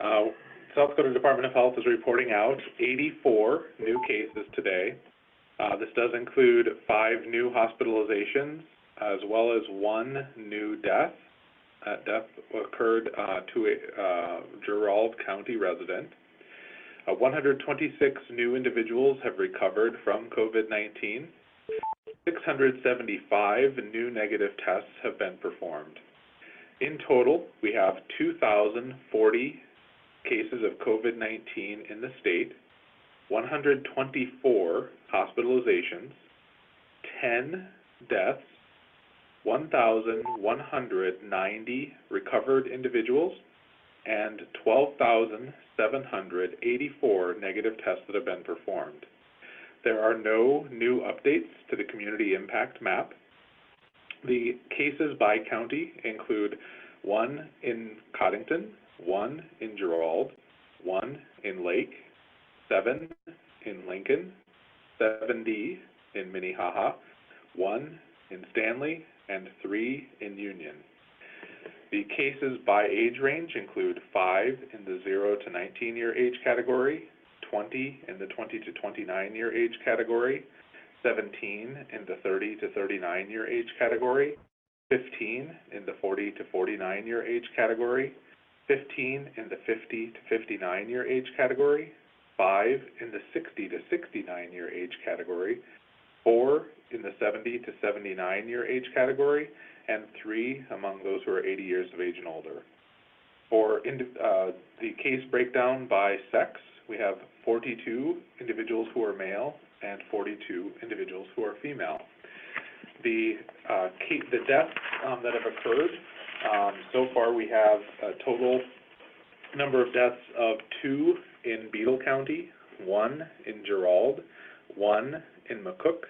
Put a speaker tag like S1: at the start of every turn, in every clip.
S1: South Dakota Department of Health is reporting out 84 new cases today. This does include 5 new hospitalizations as well as 1 new death. That death occurred to a Gerald County resident. 126 new individuals have recovered from COVID-19. 675 new negative tests have been performed. In total, we have 2,040 cases of COVID-19 in the state, 124 hospitalizations, 10 deaths, 1,190 recovered individuals, and 12,784 negative tests that have been performed. There are no new updates to the community impact map. The cases by county include 1 in Coddington, 1 in Gerald, 1 in Lake, 7 in Lincoln, 70 in Minnehaha, 1 in Stanley, and 3 in Union. The cases by age range include 5 in the 0 to 19 year age category, 20 in the 20 to 29 year age category, 17 in the 30 to 39 year age category, 15 in the 40 to 49 year age category, 15 in the 50 to 59 year age category, 5 in the 60 to 69 year age category, 4 in the 70 to 79 year age category, and 3 among those who are 80 years of age and older. For the case breakdown by sex, we have 42 individuals who are male and 42 individuals who are female. The deaths that have occurred, so far we have a total number of deaths of 2 in Beadle County, 1 in Gerald, 1 in McCook,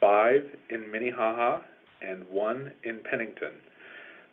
S1: 5 in Minnehaha, and 1 in Pennington.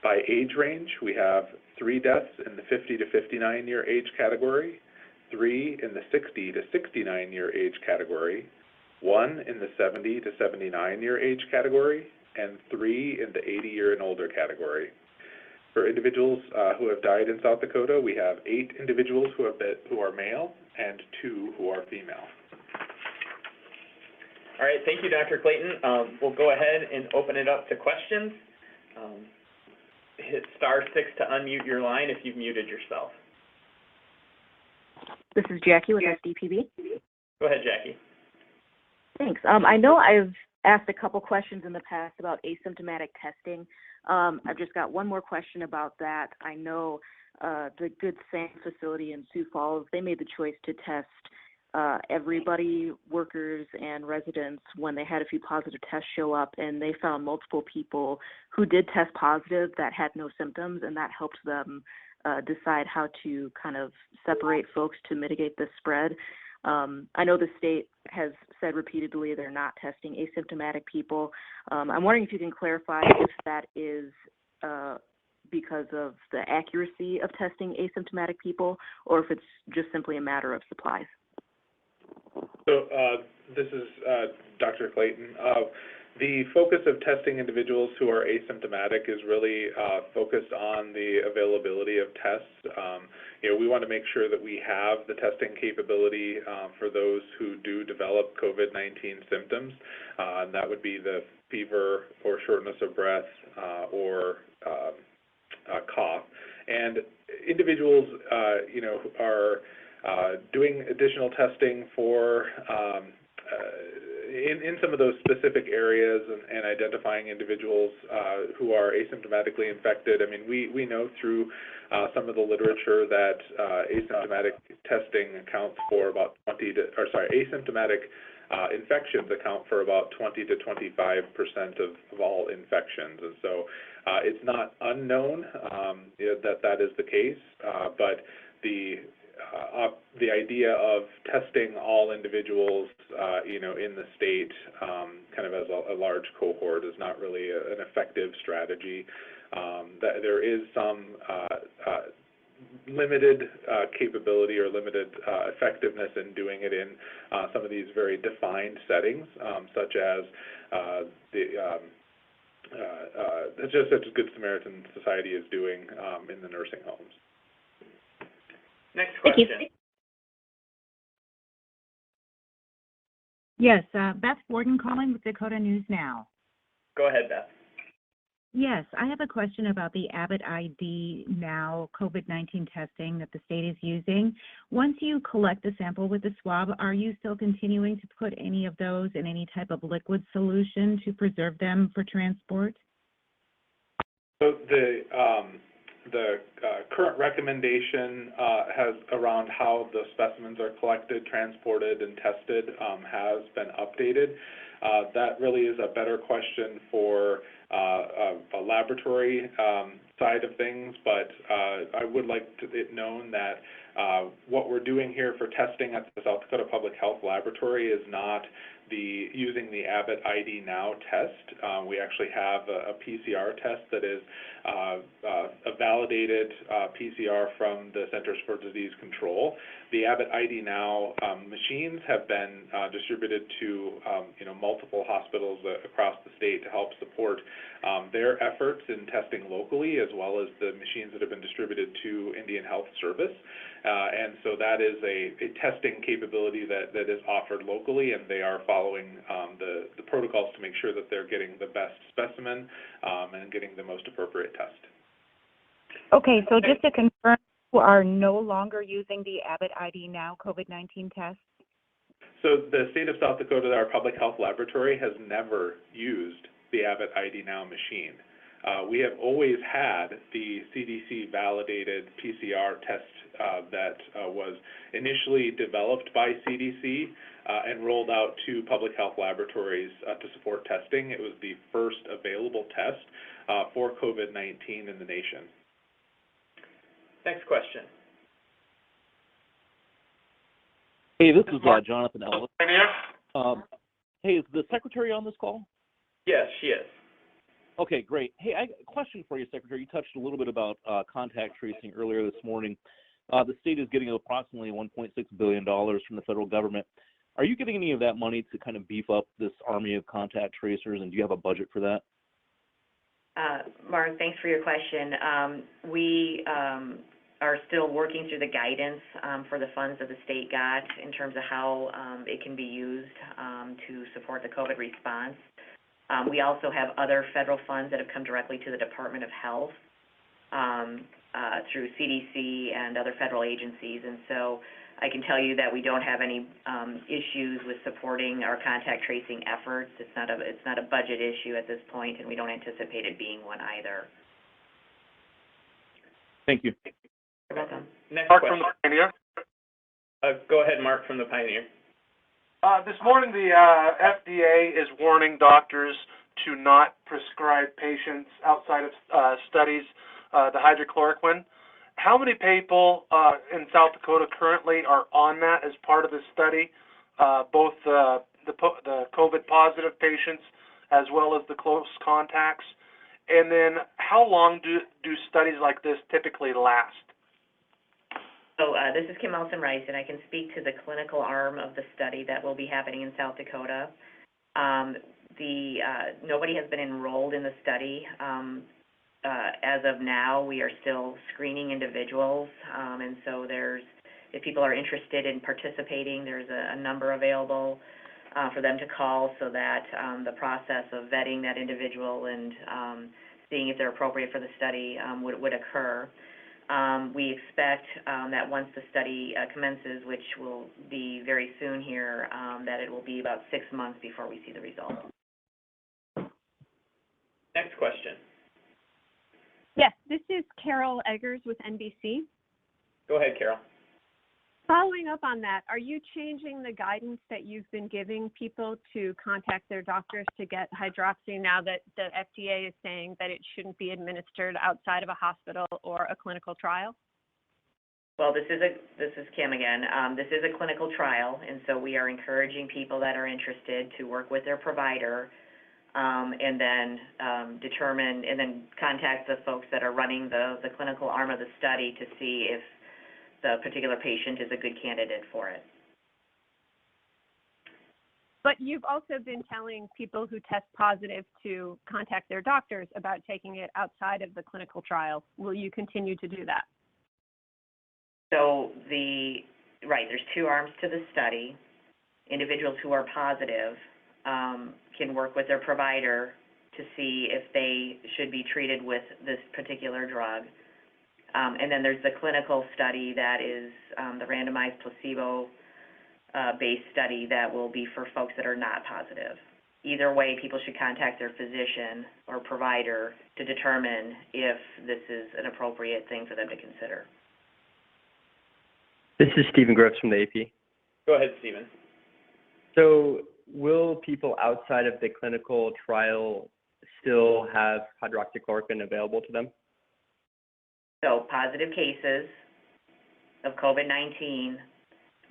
S1: By age range, we have 3 deaths in the 50 to 59 year age category, 3 in the 60 to 69 year age category, 1 in the 70 to 79 year age category, and 3 in the 80 year and older category. For individuals who have died in South Dakota, we have 8 individuals who are male and 2 who are female.
S2: All right, thank you, Dr. Clayton. We'll go ahead and open it up to questions. Hit *6 to unmute your line if you've muted yourself.
S3: This is Jackie with SDPB.
S2: Go ahead, Jackie.
S3: Thanks. I know I've asked a couple questions in the past about asymptomatic testing. I've just got one more question about that. I know the Good Sam facility in Sioux Falls, they made the choice to test everybody, workers and residents, when they had a few positive tests show up, and they found multiple people who did test positive that had no symptoms, and that helped them decide how to kind of separate folks to mitigate the spread. I know the state has said repeatedly they're not testing asymptomatic people. I'm wondering if you can clarify if that is because of the accuracy of testing asymptomatic people, or if it's just simply a matter of supplies.
S1: So this is Dr. Clayton. The focus of testing individuals who are asymptomatic is really focused on the availability of tests. We want to make sure that we have the testing capability for those who do develop COVID-19 symptoms, and that would be the fever or shortness of breath or cough. And individuals, are doing additional testing for in some of those specific areas and identifying individuals who are asymptomatically infected. I mean, we know through some of the literature that asymptomatic testing accounts for about asymptomatic infections account for about 20 to 25% of all infections. And so it's not unknown that is the case, but the idea of testing all individuals, in the state, kind of as a large cohort, is not really an effective strategy. There is some limited capability or limited effectiveness in doing it in some of these very defined settings, such as such as Good Samaritan Society is doing in the nursing homes.
S2: Next
S3: Thank you.
S2: question.
S4: Yes, Beth Warden calling with Dakota News Now.
S2: Go ahead, Beth.
S4: Yes, I have a question about the Abbott ID Now COVID-19 testing that the state is using. Once you collect the sample with the swab, are you still continuing to put any of those in any type of liquid solution to preserve them for transport?
S1: So the current recommendation has around how the specimens are collected, transported, and tested has been updated. That really is a better question for a laboratory side of things, but I would like it known that what we're doing here for testing at the South Dakota Public Health Laboratory is not using the Abbott ID Now test. We actually have a PCR test that is a validated PCR from the Centers for Disease Control. The Abbott ID Now machines have been distributed to multiple hospitals across the state to help support their efforts in testing locally, as well as the machines that have been distributed to Indian Health Service. And so that is a testing capability that is offered locally, and they are following the protocols to make sure that they're getting the best specimen and getting the most appropriate test.
S4: Okay, so just to confirm, you are no longer using the Abbott ID Now COVID-19 test?
S1: So the state of South Dakota, our public health laboratory, has never used the Abbott ID Now machine. We have always had the CDC-validated PCR test that was initially developed by CDC and rolled out to public health laboratories to support testing. It was the first available test for COVID-19 in the nation.
S2: Next question.
S5: Hey, this is Jonathan Ellis. Hey, is the secretary on this call?
S2: Yes, she is.
S5: Okay, great. Hey, I a question for you, Secretary. You touched a little bit about contact tracing earlier this morning. The state is getting approximately $1.6 billion from the federal government. Are you getting any of that money to kind of beef up this army of contact tracers, and do you have a budget for that?
S6: Mark, thanks for your question. We are still working through the guidance for the funds that the state got in terms of how it can be used to support the COVID response. We also have other federal funds that have come directly to the Department of Health through CDC and other federal agencies, and so I can tell you that we don't have any issues with supporting our contact tracing efforts. It's not a budget issue at this point, and we don't anticipate it being one either.
S5: Thank you.
S2: You're welcome. Next
S7: Mark
S2: question.
S7: from the Pioneer.
S2: Go ahead, Mark from the Pioneer.
S7: This morning, the FDA is warning doctors to not prescribe patients outside of studies the hydrochloroquine. How many people in South Dakota currently are on that as part of the study, both the COVID positive patients as well as the close contacts? And then how long do studies like this typically last?
S6: So this is Kim Elson-Rice, and I can speak to the clinical arm of the study that will be happening in South Dakota. Nobody has been enrolled in the study. As of now, we are still screening individuals, and so if people are interested in participating, there's a number available for them to call so that the process of vetting that individual and seeing if they're appropriate for the study would occur. We expect that once the study commences, which will be very soon here, that it will be about 6 months before we see the results.
S2: Next question.
S8: Yes, this is Carol Eggers with NBC.
S2: Go ahead, Carol.
S8: Following up on that, are you changing the guidance that you've been giving people to contact their doctors to get hydroxy now that the FDA is saying that it shouldn't be administered outside of a hospital or a clinical trial?
S6: Well, this is Kim again. This is a clinical trial, and so we are encouraging people that are interested to work with their provider and then determine and then contact the folks that are running the clinical arm of the study to see if the particular patient is a good candidate for it.
S8: But you've also been telling people who test positive to contact their doctors about taking it outside of the clinical trial. Will you continue to do that?
S6: So there's two arms to the study. Individuals who are positive can work with their provider to see if they should be treated with this particular drug. And then there's the clinical study that is the randomized placebo-based study that will be for folks that are not positive. Either way, people should contact their physician or provider to determine if this is an appropriate thing for them to consider.
S9: This is Stephen Groves from the AP.
S2: Go ahead, Stephen.
S9: So will people outside of the clinical trial still have hydroxychloroquine available to them?
S6: So positive cases of COVID-19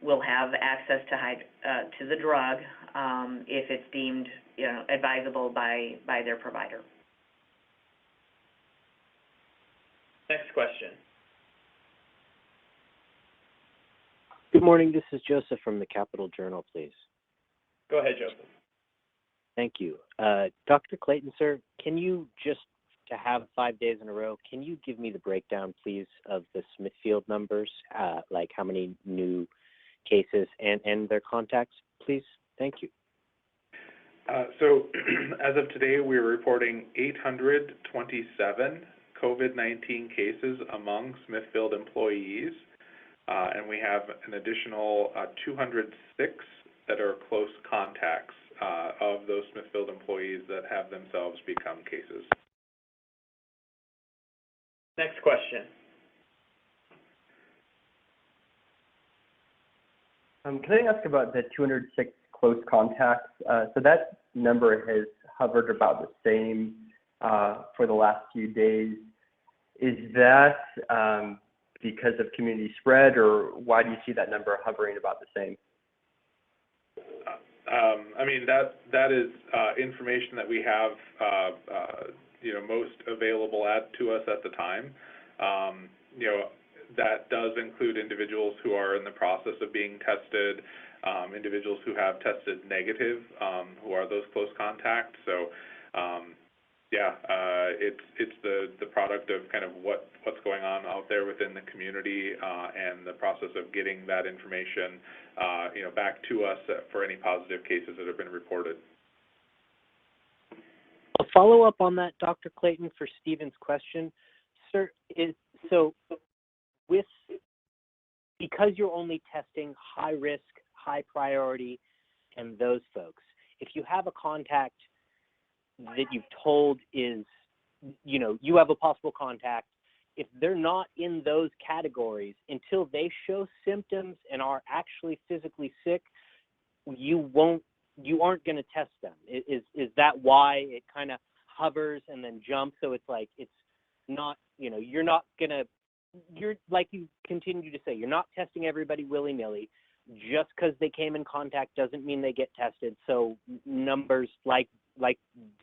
S6: will have access to the drug if it's deemed advisable by their provider.
S2: Next question.
S10: Good morning. This is Joseph from the Capital Journal, please.
S2: Go ahead, Joseph.
S10: Thank you. Dr. Clayton, sir, can you just, to have 5 days in a row, can you give me the breakdown, please, of the Smithfield numbers, like how many new cases and their contacts, please? Thank you.
S1: So as of today, we're reporting 827 COVID-19 cases among Smithfield employees, and we have an additional 206 that are close contacts of those Smithfield employees that have themselves become cases.
S2: Next question.
S9: Can I ask about the 206 close contacts? So that number has hovered about the same for the last few days. Is that because of community spread, or why do you see that number hovering about the same?
S1: I mean, that is information that we have, most available to us at the time. That does include individuals who are in the process of being tested, individuals who have tested negative, who are those close contacts. So, it's the product of kind of what's going on out there within the community, and the process of getting that information, back to us for any positive cases that have been reported.
S10: A follow-up on that, Dr. Clayton, for Stephen's question. Sir, because you're only testing high risk, high priority, and those folks, if you have a contact that you've told is, you have a possible contact, if they're not in those categories, until they show symptoms and are actually physically sick, you aren't going to test them. Is that why it kind of hovers and then jumps? So it's like, it's not, you're not going to, you're, like you continue to say, you're not testing everybody willy-nilly. Just because they came in contact doesn't mean they get tested. So numbers like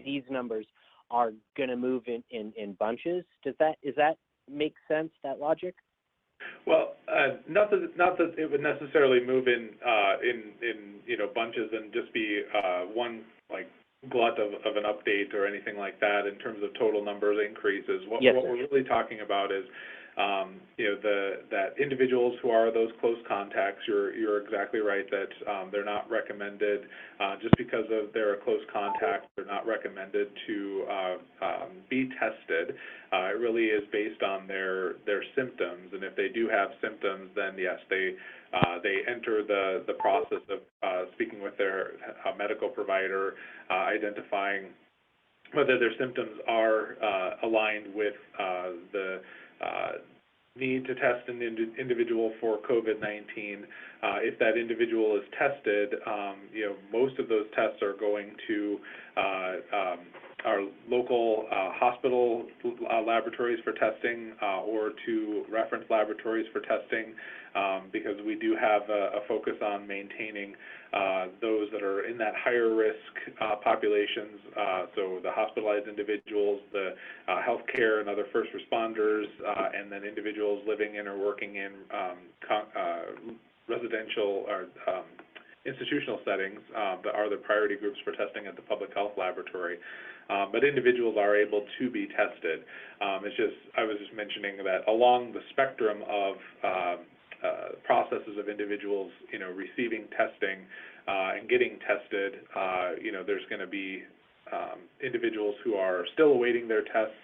S10: these numbers are going to move in bunches. Is that make sense, that logic?
S1: Well, not that it would necessarily move in bunches and just be one glut of an update or anything like that in terms of total numbers increases. What we're really talking about is that individuals who are those close contacts, you're exactly right that they're not recommended just because of they're a close contact. They're not recommended to be tested. It really is based on their symptoms, and if they do have symptoms, then yes, they enter the process of speaking with their medical provider, identifying whether their symptoms are aligned with the need to test an individual for COVID-19. If that individual is tested, most of those tests are going to our local hospital laboratories for testing or to reference laboratories for testing, because we do have a focus on maintaining those that are in that higher risk populations, so the hospitalized individuals, the healthcare and other first responders, and then individuals living in or working in residential or institutional settings that are the priority groups for testing at the public health laboratory. But individuals are able to be tested. I was just mentioning that along the spectrum of processes of individuals, receiving testing and getting tested. There's going to be individuals who are still awaiting their tests.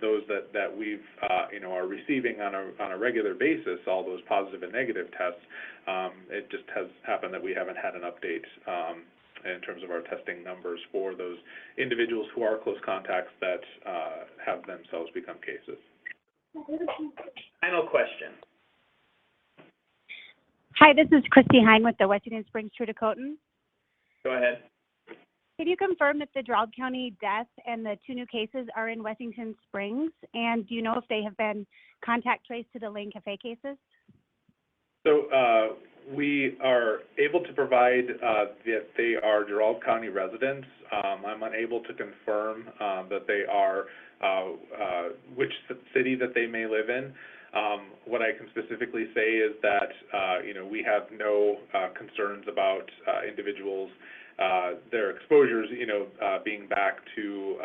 S1: Those that we've are receiving on a regular basis, all those positive and negative tests. It just has happened that we haven't had an update in terms of our testing numbers for those individuals who are close contacts that have themselves become cases.
S2: Final question.
S11: Hi, this is Christy Hine with the Washington Springs True Dakotan.
S2: Go ahead.
S11: Can you confirm if the DeKalb County death and the 2 new cases are in Washington Springs? And do you know if they have been contact traced to the Lane Cafe cases?
S1: So we are able to provide that they are DeKalb County residents. I'm unable to confirm that they are which city that they may live in. What I can specifically say is that we have no concerns about individuals, their exposures, being back to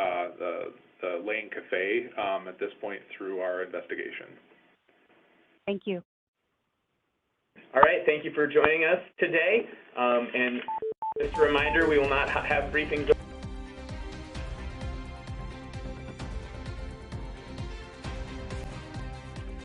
S1: the Lane Cafe at this point through our investigation.
S11: Thank you.
S2: All right, thank you for joining us today. And just a reminder, we will not have briefings